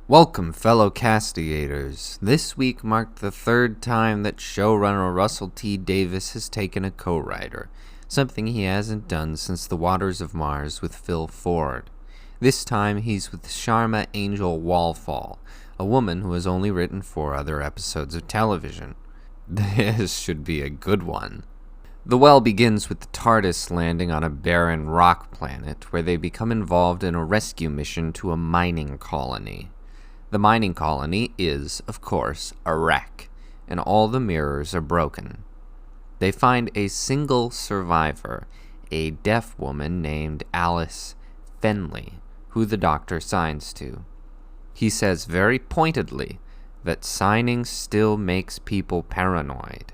Welcome, fellow castigators. This week marked the third time that showrunner Russell T. Davies has taken a co-writer, something he hasn't done since The Waters of Mars with Phil Ford. This time he's with Sharma Angel-Walfal, a woman who has only written 4 other episodes of television. This should be a good one. The well begins with the TARDIS landing on a barren rock planet where they become involved in a rescue mission to a mining colony. The mining colony is, of course, a wreck, and all the mirrors are broken. They find a single survivor, a deaf woman named Alice Fenley, who the doctor signs to. He says very pointedly that signing still makes people paranoid.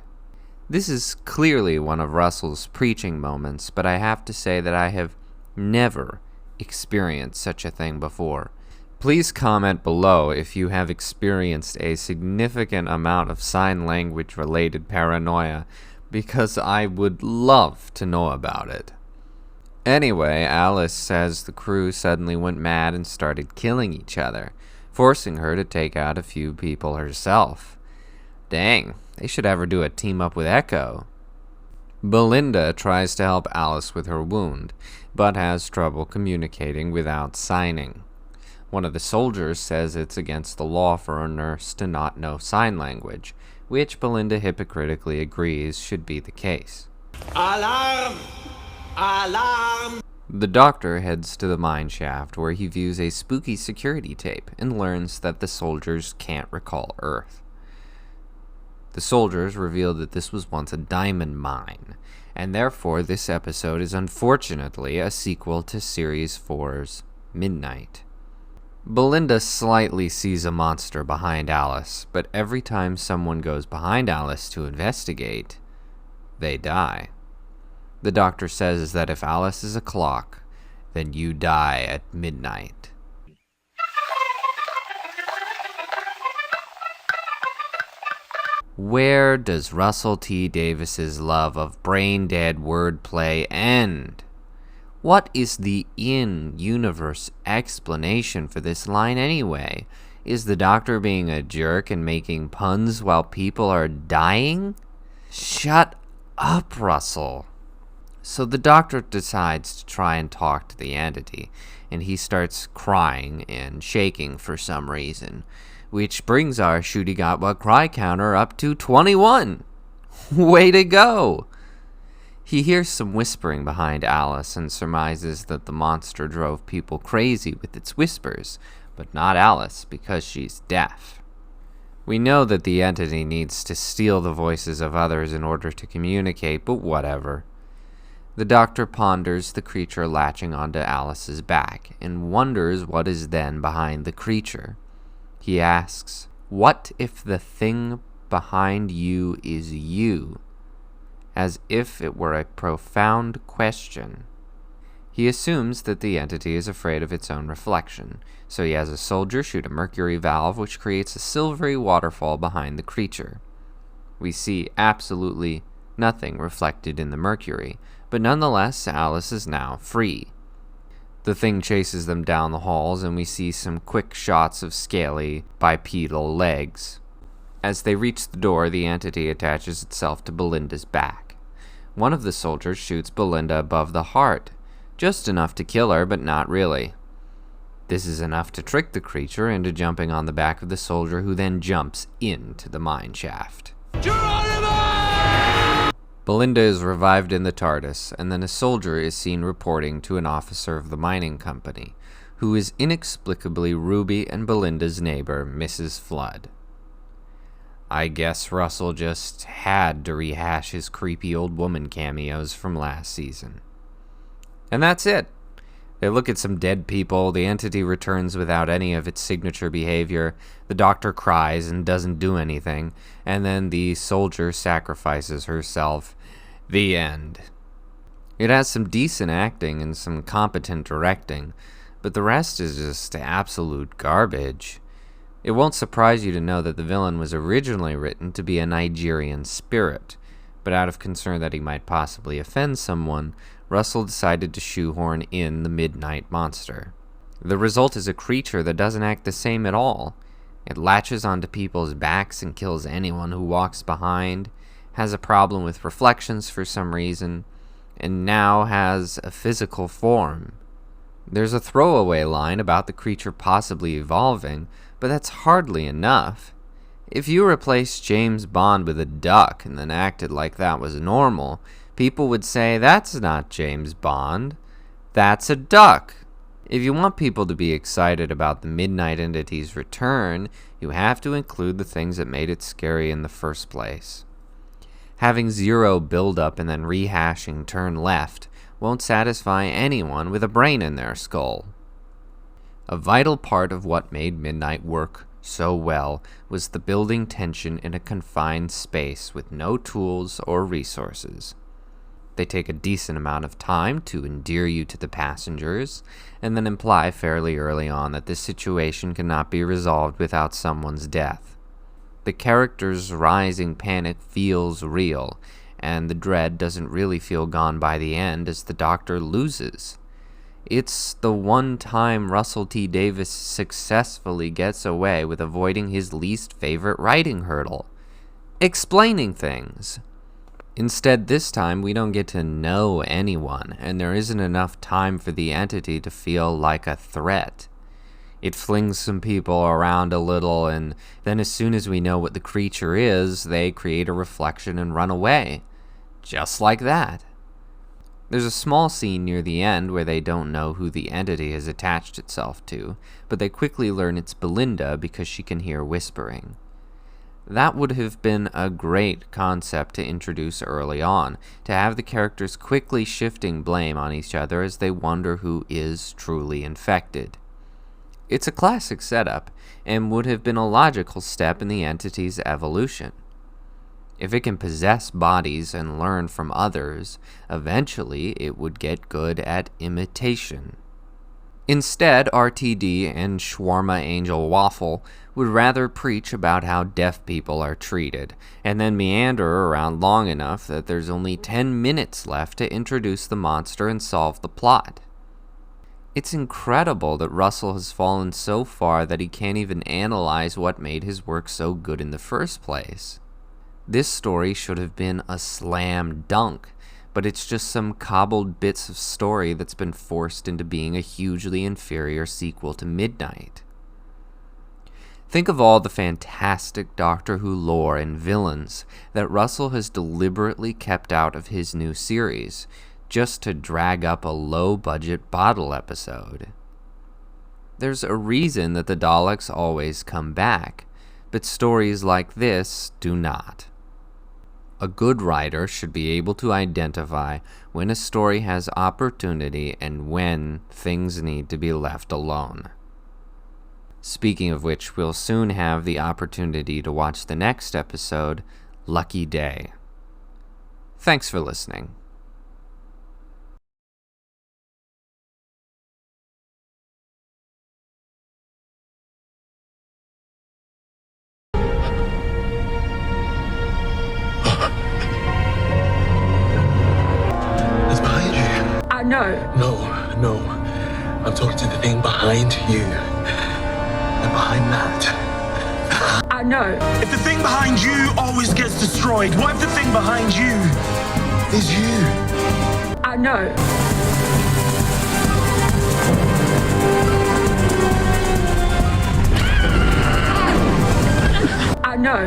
This is clearly one of Russell's preaching moments, but I have to say that I have never experienced such a thing before. Please comment below if you have experienced a significant amount of sign language related paranoia, because I would love to know about it. Anyway, Alice says the crew suddenly went mad and started killing each other, forcing her to take out a few people herself. Dang, they should ever do a team up with Echo. Belinda tries to help Alice with her wound, but has trouble communicating without signing. One of the soldiers says it's against the law for a nurse to not know sign language, which Belinda hypocritically agrees should be the case. Alarm! Alarm! The doctor heads to the mine shaft where he views a spooky security tape and learns that the soldiers can't recall Earth. The soldiers reveal that this was once a diamond mine, and therefore this episode is unfortunately a sequel to Series 4's Midnight. Belinda slightly sees a monster behind Alice, but every time someone goes behind Alice to investigate, they die. The doctor says that if Alice is a clock, then you die at midnight. Where does Russell T. Davies' love of brain-dead wordplay end? What is the in-universe explanation for this line anyway? Is the doctor being a jerk and making puns while people are dying? Shut up, Russell. So the doctor decides to try and talk to the entity, and he starts crying and shaking for some reason, which brings our Shooty Got What Cry counter up to 21. Way to go! He hears some whispering behind Alice and surmises that the monster drove people crazy with its whispers, but not Alice because she's deaf. We know that the entity needs to steal the voices of others in order to communicate, but whatever. The doctor ponders the creature latching onto Alice's back and wonders what is then behind the creature. He asks, "What if the thing behind you is you?" As if it were a profound question. He assumes that the entity is afraid of its own reflection, so he has a soldier shoot a mercury valve which creates a silvery waterfall behind the creature. We see absolutely nothing reflected in the mercury, but nonetheless Alice is now free. The thing chases them down the halls and we see some quick shots of scaly, bipedal legs. As they reach the door, the entity attaches itself to Belinda's back. One of the soldiers shoots Belinda above the heart, just enough to kill her, but not really. This is enough to trick the creature into jumping on the back of the soldier, who then jumps into the mine shaft. Geronimo! Belinda is revived in the TARDIS, and then a soldier is seen reporting to an officer of the mining company, who is inexplicably Ruby and Belinda's neighbor, Mrs. Flood. I guess Russell just had to rehash his creepy old woman cameos from last season. And that's it. They look at some dead people, the entity returns without any of its signature behavior, the doctor cries and doesn't do anything, and then the soldier sacrifices herself. The end. It has some decent acting and some competent directing, but the rest is just absolute garbage. It won't surprise you to know that the villain was originally written to be a Nigerian spirit, but out of concern that he might possibly offend someone, Russell decided to shoehorn in the Midnight Monster. The result is a creature that doesn't act the same at all. It latches onto people's backs and kills anyone who walks behind, has a problem with reflections for some reason, and now has a physical form. There's a throwaway line about the creature possibly evolving, but that's hardly enough. If you replaced James Bond with a duck and then acted like that was normal, people would say, that's not James Bond, that's a duck. If you want people to be excited about the Midnight Entity's return, you have to include the things that made it scary in the first place. Having zero build-up and then rehashing turn left won't satisfy anyone with a brain in their skull. A vital part of what made Midnight work so well was the building tension in a confined space with no tools or resources. They take a decent amount of time to endear you to the passengers, and then imply fairly early on that this situation cannot be resolved without someone's death. The character's rising panic feels real, and the dread doesn't really feel gone by the end as the Doctor loses. It's the one time Russell T. Davies successfully gets away with avoiding his least favorite writing hurdle: explaining things. Instead, this time we don't get to know anyone, and there isn't enough time for the entity to feel like a threat. It flings some people around a little, and then as soon as we know what the creature is, they create a reflection and run away. Just like that. There's a small scene near the end where they don't know who the entity has attached itself to, but they quickly learn it's Belinda because she can hear whispering. That would have been a great concept to introduce early on, to have the characters quickly shifting blame on each other as they wonder who is truly infected. It's a classic setup, and would have been a logical step in the entity's evolution. If it can possess bodies and learn from others, eventually it would get good at imitation. Instead, RTD and Shawarma Angel-Walfal would rather preach about how deaf people are treated, and then meander around long enough that there's only 10 minutes left to introduce the monster and solve the plot. It's incredible that Russell has fallen so far that he can't even analyze what made his work so good in the first place. This story should have been a slam dunk, but it's just some cobbled bits of story that's been forced into being a hugely inferior sequel to Midnight. Think of all the fantastic Doctor Who lore and villains that Russell has deliberately kept out of his new series, just to drag up a low-budget bottle episode. There's a reason that the Daleks always come back, but stories like this do not. A good writer should be able to identify when a story has opportunity and when things need to be left alone. Speaking of which, we'll soon have the opportunity to watch the next episode, Lucky Day. Thanks for listening. It's behind you. No. No. I'm talking to the thing behind you. And behind that. No. If the thing behind you always gets destroyed, what if the thing behind you is you? No. No.